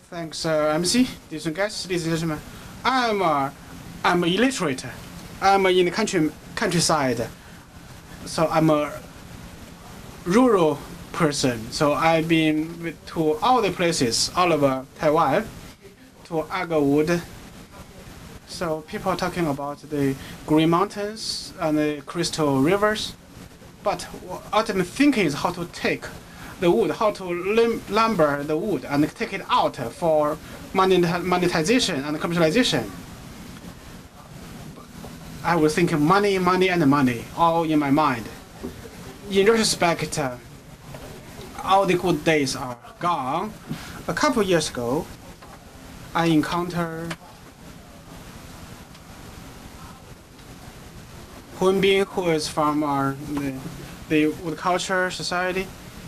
Thanks, MC, distinguished guests, ladies and gentlemen. I'm illiterate. I'm in the countryside, so I'm a rural person. So I've been to all the places all over Taiwan, to Agarwood. So people are talking about the green mountains and the crystal rivers, but ultimate thinking is how to take the wood, how to lumber the wood and take it out for monetization and commercialization. I was thinking money, money, and money, all in my mind. In retrospect, all the good days are gone. A couple years ago, I encountered Huanbing, who is from the WoodCulture Society.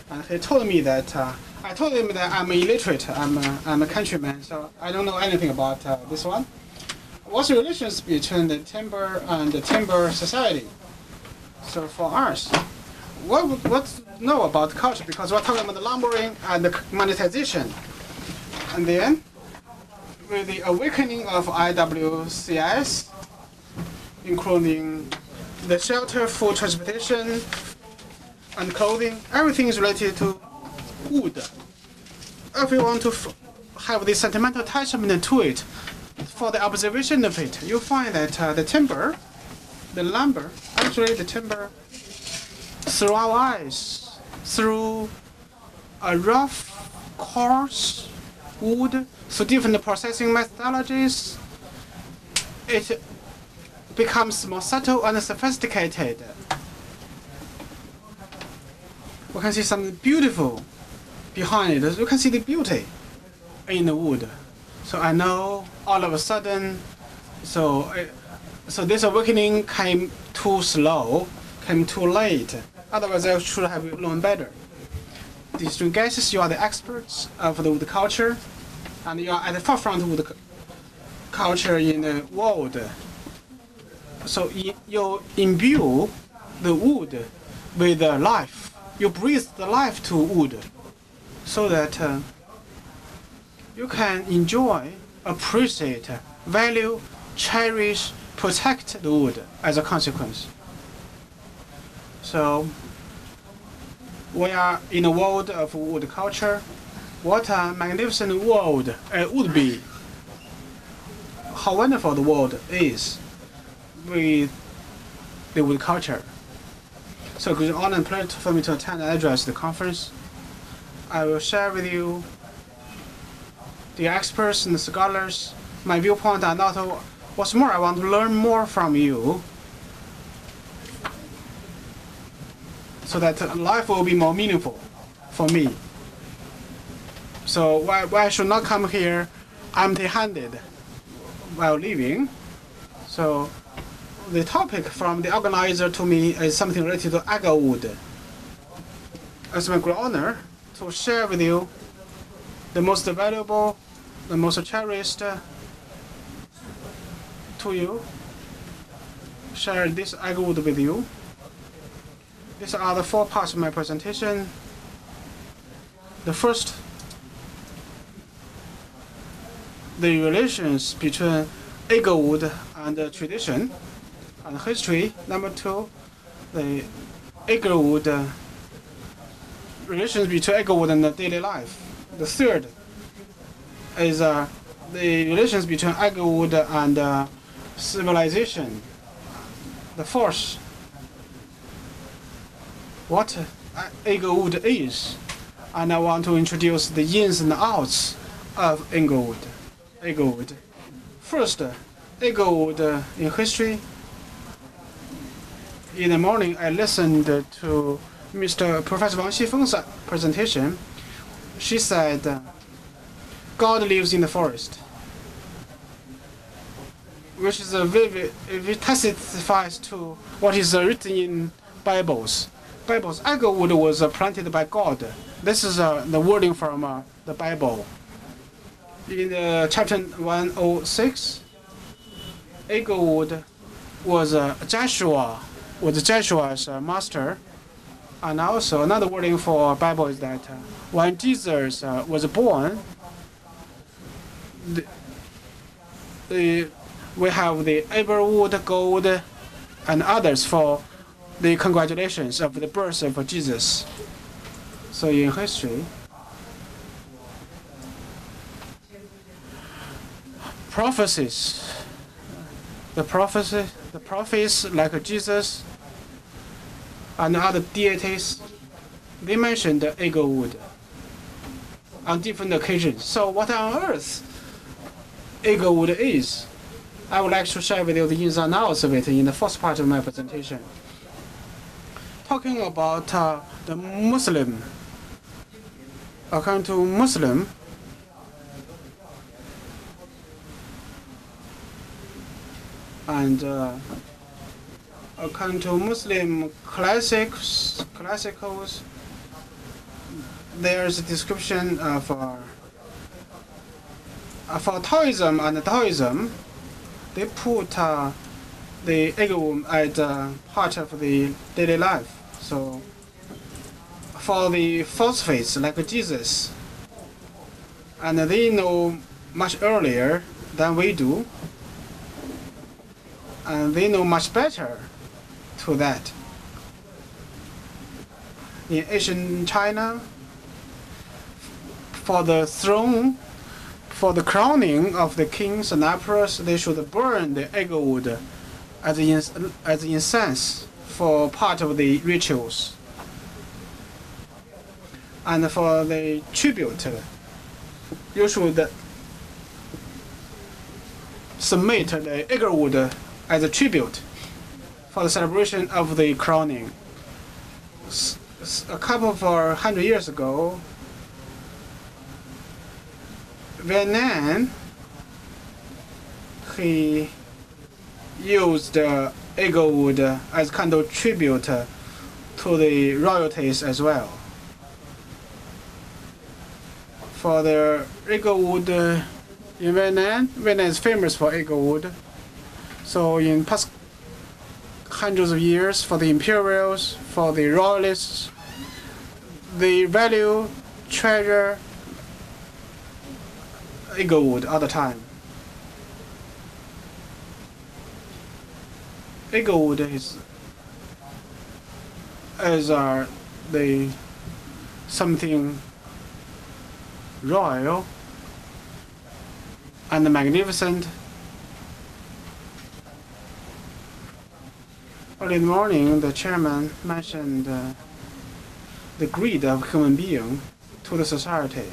And he told me that I told him that I'm illiterate. I'm a countryman, so I don't know anything about this one. What's the relations between the timber and the timber society? So for us, what know about culture? Because we're talking about the lumbering and the monetization. And then, with the awakening of IWCS, including the shelter, food, transportation, and clothing, everything is related to wood. If we want to have this sentimental attachment to it, for the observation of it, you find that the timber, the lumber, actually the timber, through our eyes, through a rough, coarse wood, through different processing methodologies, it becomes more subtle and sophisticated. We can see something beautiful behind it. You can see the beauty in the wood. So I know all of a sudden, so this awakening came too slow, came too late. Otherwise, I should have known better. Distinguished guests, you are the experts of the wood culture, and you are at the forefront of wood culture in the world. So you imbue the wood with life. You breathe the life to wood, so that you can enjoy, appreciate, value, cherish, protect the wood as a consequence. So we are in a world of wood culture. What a magnificent world it would be. How wonderful the world is with the wood culture. So it's an honor and pleasure for me to attend and address the conference. I will share with you the experts and the scholars, my viewpoint, and also what's more, I want to learn more from you so that life will be more meaningful for me. So why I should not come here empty-handed while leaving. So the topic from the organizer to me is something related to Agarwood. It's my great honor to share with you the most valuable, the most cherished to you. Share this Agarwood with you. These are the 4 parts of my presentation. The first, the relations between Agarwood and tradition and history. Number 2, the Agarwood relations between Agarwood and the daily life. The third is the relations between Agarwood and civilization. The fourth, what Agarwood is, and I want to introduce the ins and outs of Agarwood. First, Agarwood in history. In the morning, I listened to Professor Wang Xifeng's presentation. She said, God lives in the forest, which is which testifies to what is written in Bibles. Agarwood was planted by God. This is the wording from the Bible. In chapter 106, Agarwood was Joshua's master. And also another wording for Bible is that when Jesus was born, we have the Agarwood, gold, and others for the congratulations of the birth of Jesus. So in history, prophecies, the prophets like Jesus and other deities, they mentioned Agarwood on different occasions. So what on earth Agarwood is, I would like to share with you the ins and outs of it in the first part of my presentation. Talking about the Muslim, according to Muslim, and according to Muslim classicals, there's a description of for Taoism and Taoism. They put the Agarwood at the heart of the daily life. So for the false faiths like Jesus, and they know much earlier than we do, and they know much better to that. In ancient China, for the throne, for the crowning of the kings and emperors, they should burn the Agarwood as incense for part of the rituals. And for the tribute, you should submit the Agarwood as a tribute for the celebration of the crowning. A couple of 100 years ago, Vietnam, he used Agarwood as kind of tribute to the royalties as well. For the Agarwood in Vietnam, Vietnam is famous for Agarwood. So in past hundreds of years, for the imperials, for the royalists, they value, treasure Agarwood all the time. Agarwood is the something royal and magnificent. Early in the morning, the chairman mentioned the greed of human being to the society.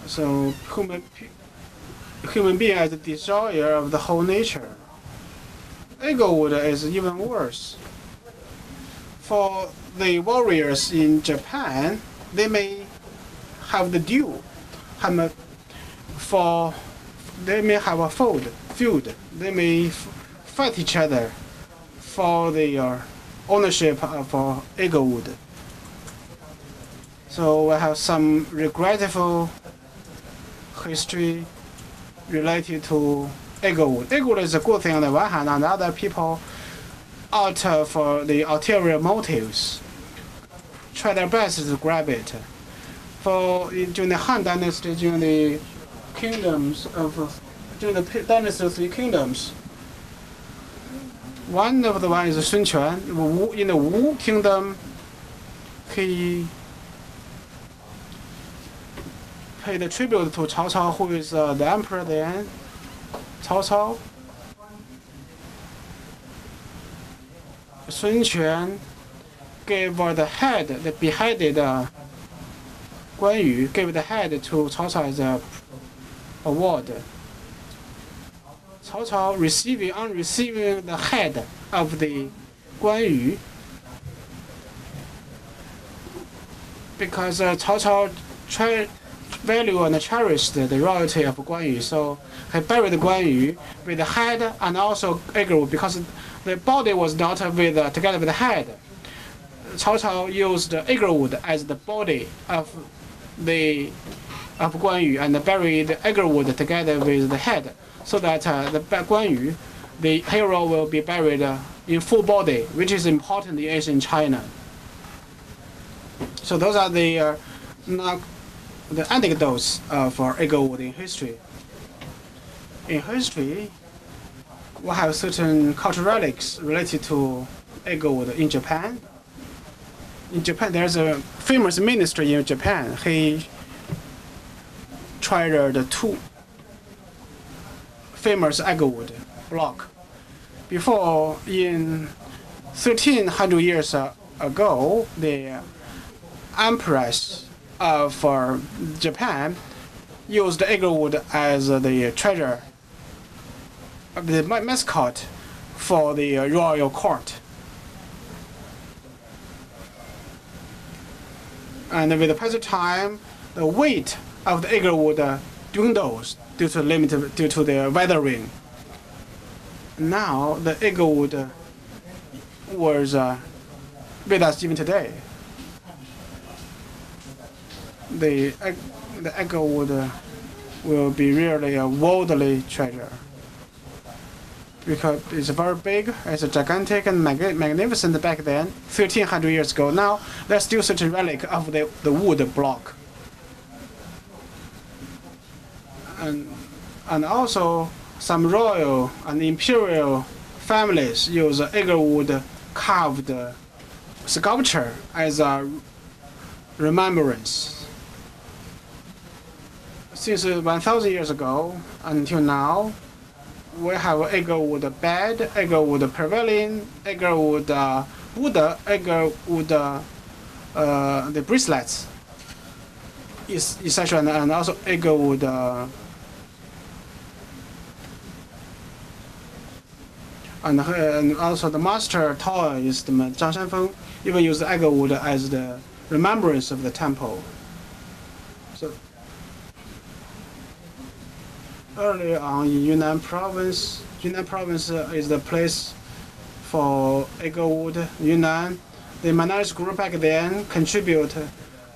So human being as a destroyer of the whole nature. Agarwood is even worse. For the warriors in Japan, they may have the duel. They may have a feud. They may fight each other for the ownership of Agarwood. So we have some regretful history related to Agarwood. Agarwood is a good thing on the one hand, and other people out for the ulterior motives try their best to grab it. During the Han Dynasty, during the Dynasty of Three Kingdoms, one of the one is Sun Quan. In the Wu Kingdom, he paid a tribute to Cao Cao, who is the emperor then. Cao Cao. Sun Quan gave the head, the beheaded Guan Yu, gave the head to Cao Cao as a award. Cao Cao on receiving the head of the Guan Yu, because Cao Cao value and cherished the royalty of Guan Yu, so he buried Guan Yu with the head and also Agarwood, because the body was not together with the head. Cao Cao used Agarwood as the body of Guan Yu and buried Agarwood together with the head, so that the Guan Yu, the hero, will be buried in full body, which is important in ancient China. So those are the the anecdotes for Agarwood in history. In history, we have certain cultural relics related to Agarwood in Japan. In Japan, there's a famous minister in Japan. He treasured 2 famous Agarwood block. Before, in 1300 years ago, the Empress of Japan used Agarwood as the treasure, the mascot for the royal court. And with the passage of time, the weight of the Agarwood dwindles due to the weathering. Now the Agarwood was with us even today. The Agarwood will be really a worldly treasure because it's very big, it's gigantic and magnificent back then, 1300 years ago. Now there's still such a relic of the wood block. And also some royal and imperial families use Agarwood carved sculpture as a remembrance. Since 1,000 years ago until now, we have Agarwood bed, Agarwood pavilion, Agarwood Buddha, Agarwood the bracelets, etc., and also Agarwood and also the master Taoist Zhang Shanfeng even used Agarwood as the remembrance of the temple. So early on in Yunnan province is the place for Agarwood. Yunnan, the minority group back then contribute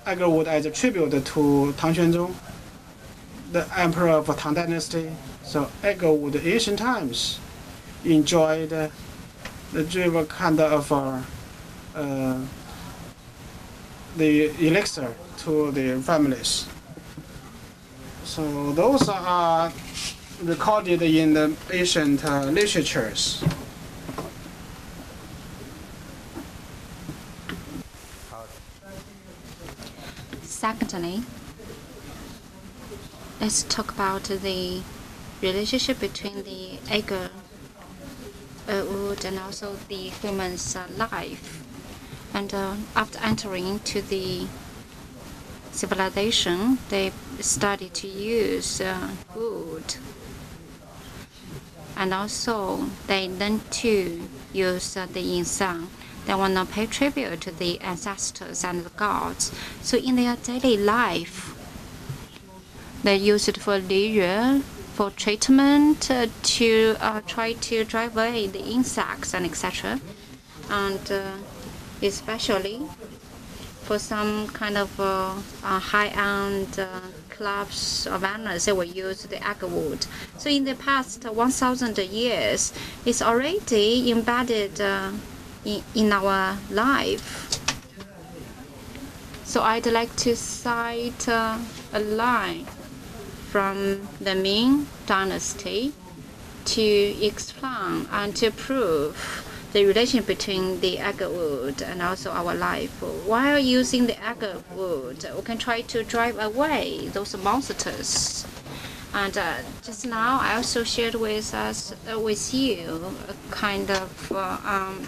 Agarwood as a tribute to Tang Xuanzong, the emperor of Tang Dynasty. So Agarwood in ancient times enjoyed the driven kind of the elixir to the families. So those are recorded in the ancient literatures. Secondly, let's talk about the relationship between the Agarwood and also the human's life. And after entering to the civilization, they started to use wood. And also, they learned to use the incense. They want to pay tribute to the ancestors and the gods. So in their daily life, they use it for liyue, for treatment, to try to drive away the insects and etc. And especially for some kind of high-end clubs or banners, they will use the Agarwood. So in the past 1,000 years, it's already embedded in our life. So I'd like to cite a line from the Ming Dynasty to explain and to prove the relation between the Agarwood and also our life. While using the Agarwood, we can try to drive away those monsters. And just now, I also shared with you a kind of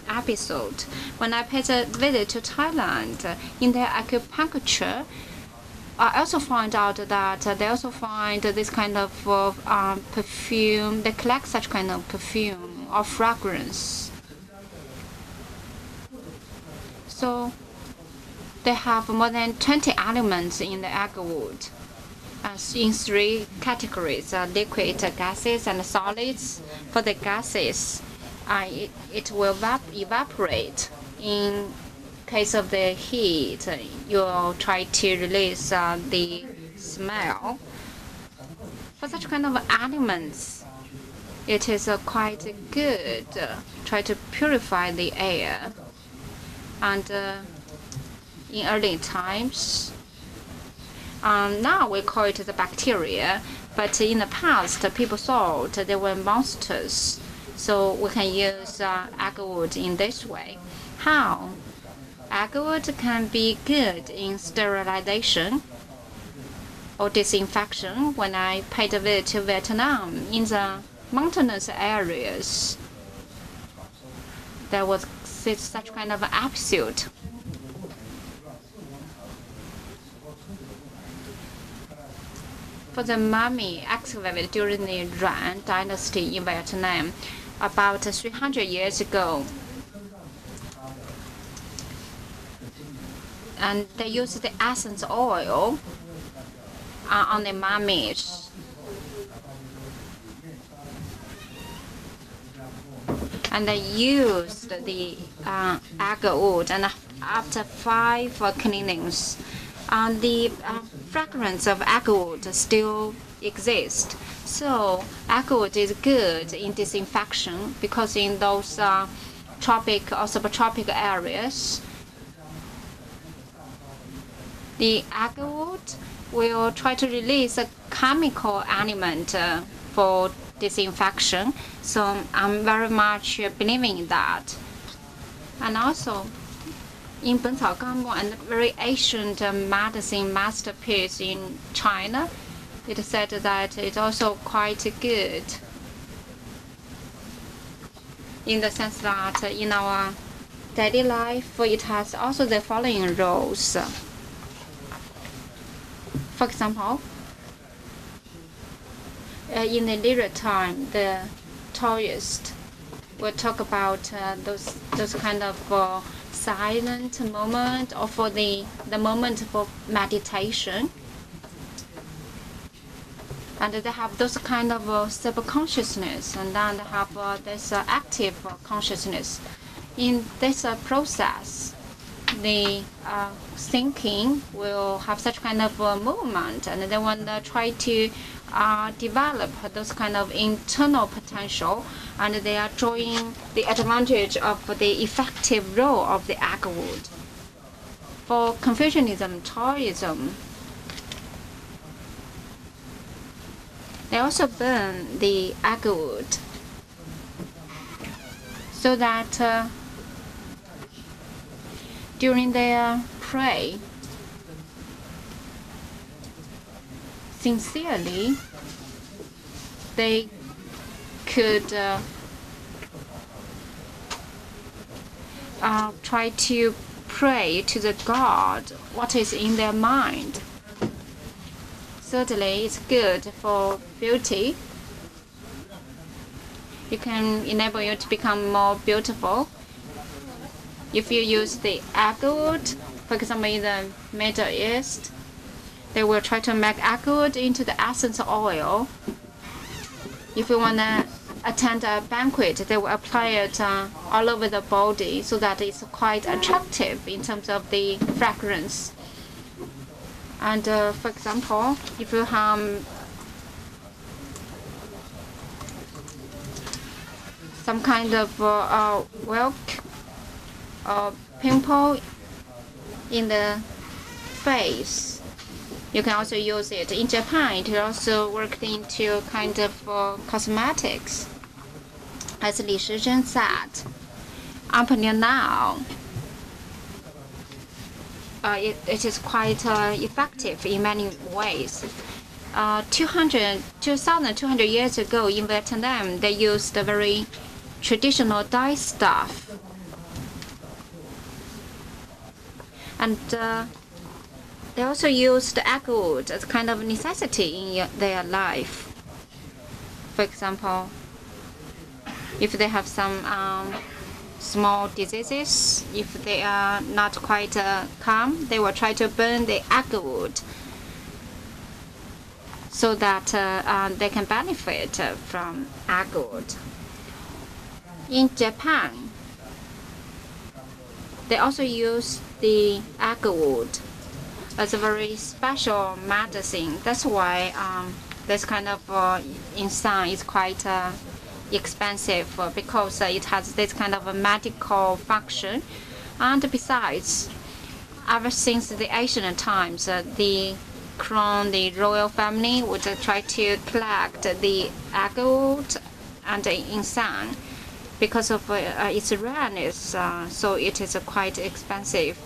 episode. When I paid a visit to Thailand, in their acupuncture, I also found out that they also find this kind of perfume. They collect such kind of perfume or fragrance. So they have more than 20 elements in the Agarwood, in 3 categories: liquid, gases, and solids. For the gases, it will evaporate. In case of the heat, you'll try to release the smell. For such kind of elements, it is quite good. Try to purify the air. And in early times, Now we call it the bacteria, but in the past, people thought they were monsters. So we can use agarwood in this way. How? Agarwood can be good in sterilization or disinfection. When I paid a visit to Vietnam, in the mountainous areas, there was such kind of episode. For the mummy excavated during the Yuan dynasty in Vietnam, about 300 years ago, and they used the essence oil on the mummies. And they used the agarwood, and after 5 cleanings, the fragrance of agarwood still exists. So agarwood is good in disinfection because in those tropic or subtropic areas, the agarwood will try to release a chemical element for disinfection. So I'm very much believing in that. And also, in 本草纲目 and very ancient medicine masterpiece in China, it said that it's also quite good in the sense that in our daily life, it has also the following roles. For example, in the later time, the Taoists will talk about those kind of silent moment, or for the moment for meditation, and they have those kind of subconsciousness, and then they have this active consciousness. In this process, the thinking will have such kind of movement, and they want to try to develop those kind of internal potential, and they are drawing the advantage of the effective role of the agarwood. For Confucianism, Taoism, they also burn the agarwood so that during their prayer, sincerely, they could try to pray to the God what is in their mind. Certainly, it's good for beauty. It can enable you to become more beautiful. If you use the agarwood, for example, in the Middle East, they will try to make agarwood into the essence oil. If you want to attend a banquet, they will apply it all over the body so that it's quite attractive in terms of the fragrance. And for example, if you have some kind of pimple in the face, you can also use it. In Japan, it also worked into kind of cosmetics. As Li Shizhen said, up until now, it is quite effective in many ways. 2,200 years ago in Vietnam, they used a very traditional dye stuff. And they also used agarwood as kind of necessity in their life. For example, if they have some small diseases, if they are not quite calm, they will try to burn the agarwood so that they can benefit from agarwood. In Japan, they also use the agarwood as a very special medicine. That's why this kind of incense is quite expensive, because it has this kind of a medical function. And besides, ever since the ancient times, the crown the royal family would try to collect the agarwood and incense because of its rareness, so it is quite expensive.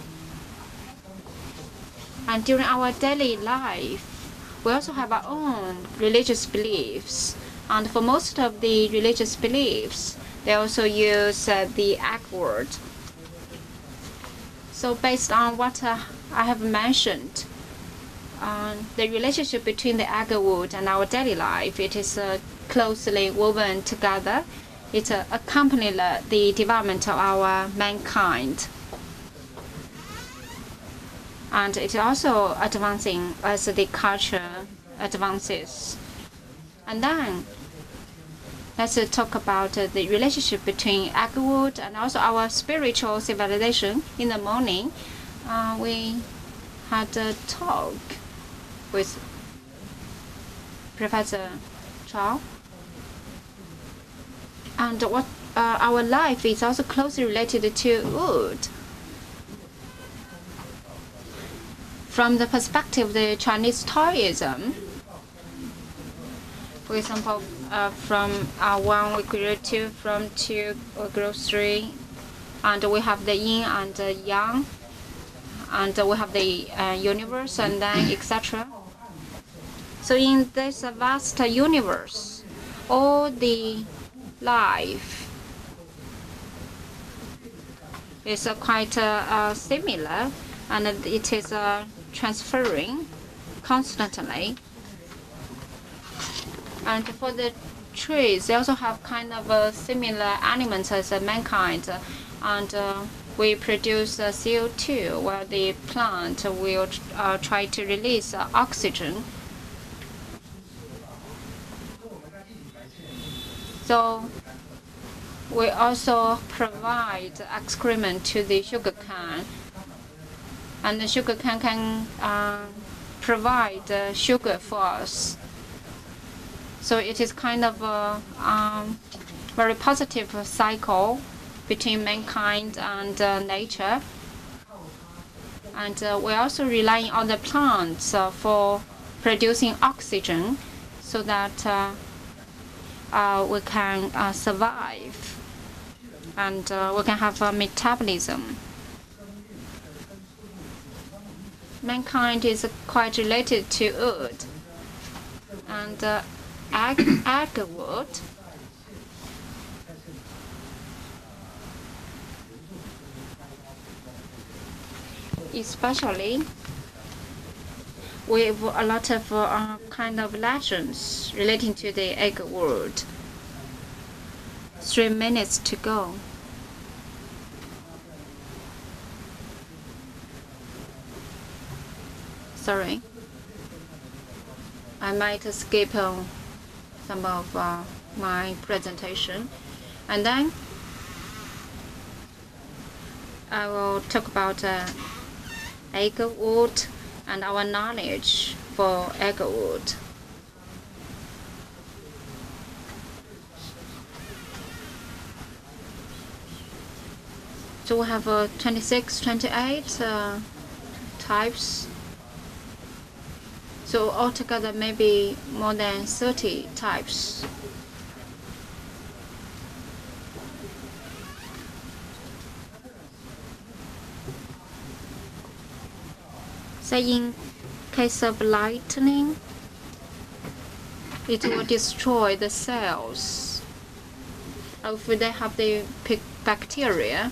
And during our daily life, we also have our own religious beliefs. And for most of the religious beliefs, they also use the agarwood. So based on what I have mentioned, the relationship between the agarwood and our daily life, it is closely woven together. It accompanied the development of our mankind. And it's also advancing as the culture advances. And then let's talk about the relationship between agarwood and also our spiritual civilization. In the morning, we had a talk with Professor Chao. And what our life is also closely related to wood. From the perspective of the Chinese Taoism, for example, from one we create two, from two we grow three, and we have the yin and yang, and we have the universe, and then etc. So in this vast universe, all the life is quite similar, and it is transferring constantly. And for the trees, they also have kind of similar elements as mankind, and we produce CO2, while the plant will try to release oxygen. So we also provide excrement to the sugarcane, and the sugarcane can provide sugar for us. So it is kind of a very positive cycle between mankind and nature. And we're also relying on the plants for producing oxygen so that we can survive and we can have a metabolism. Mankind is quite related to wood, and agarwood especially with a lot of kind of legends relating to the agarwood. 3 minutes to go. Sorry, I might skip some of my presentation, and then I will talk about agarwood and our knowledge for agarwood. So we have 26, 28 types. So altogether, maybe more than 30 types. So in case of lightning, it will destroy the cells. If they have the bacteria,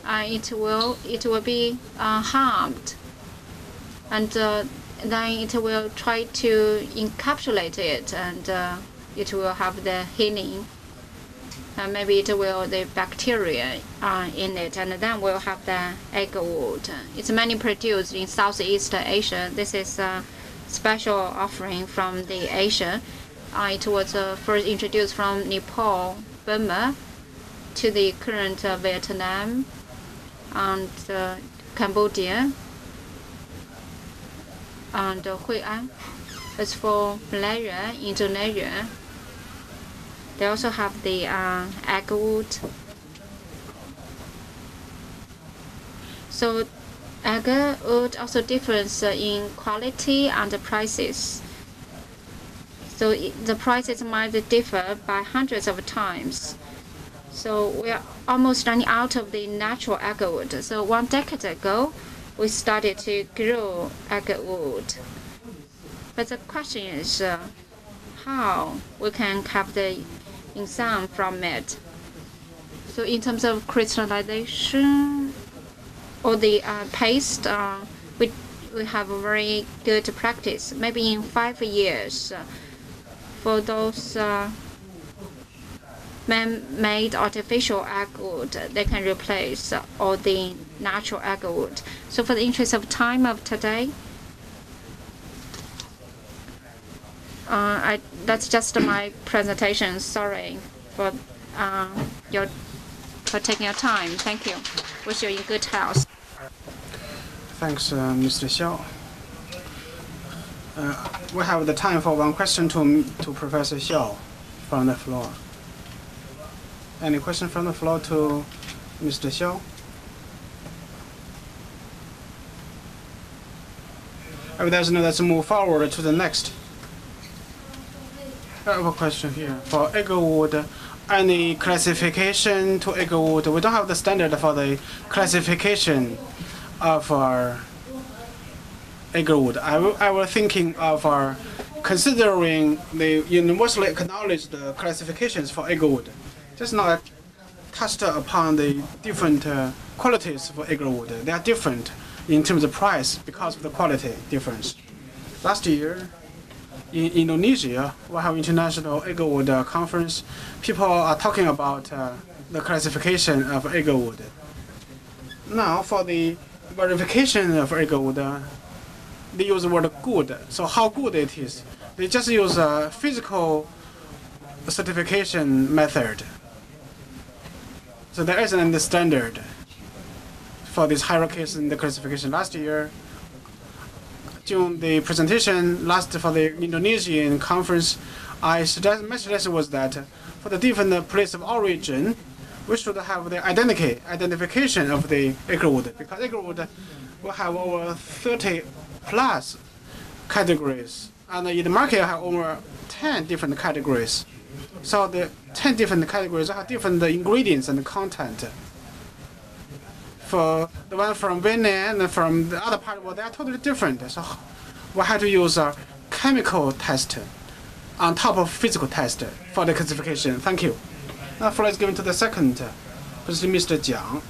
it will be harmed. And then it will try to encapsulate it, and it will have the healing. Maybe it will the bacteria in it, and then we'll have the agarwood. It's mainly produced in Southeast Asia. This is a special offering from the Asia. It was first introduced from Nepal, Burma, to the current Vietnam and Cambodia and Hui'an. As for Malaysia, Indonesia, they also have the agarwood. So Agarwood also differs in quality and prices. So the prices might differ by hundreds of times. So we are almost running out of the natural agarwood. So 1 decade ago, we started to grow agarwood. But the question is how we can have the income from it. So in terms of crystallization or the paste, we have a very good practice. Maybe in 5 years, for those man-made artificial agarwood, they can replace all the natural agarwood. So for the interest of time of today, that's just my presentation. Sorry for taking your time. Thank you. Wish you in good health. Thanks, Mr. Xiao. We have the time for one question to Professor Xiao from the floor. Any question from the floor to Mr. Xiao? If there's no, let's move forward to the next. I have a question here. For agarwood, any classification to agarwood? We don't have the standard for the classification of our agarwood. I was thinking of considering the universally acknowledged classifications for agarwood. Just not touched upon the different qualities for agarwood. They are different in terms of price because of the quality difference. Last year, in Indonesia, we have international agarwood conference. People are talking about the classification of agarwood. Now, for the verification of agarwood, they use the word good. So how good it is? They just use a physical certification method. So there isn't a standard for these hierarchies in the classification. Last year, during the presentation for the Indonesian conference, my suggestion was that for the different place of origin, we should have the identification of the agarwood, because agarwood will have over 30 plus categories, and in the market have over 10 different categories. So the 10 different categories have different ingredients and content. For the one from Vietnam and from the other part of the world, they are totally different. So we have to use a chemical test on top of physical test for the classification. Thank you. Now, floor is given to the second, Mr. Jiang.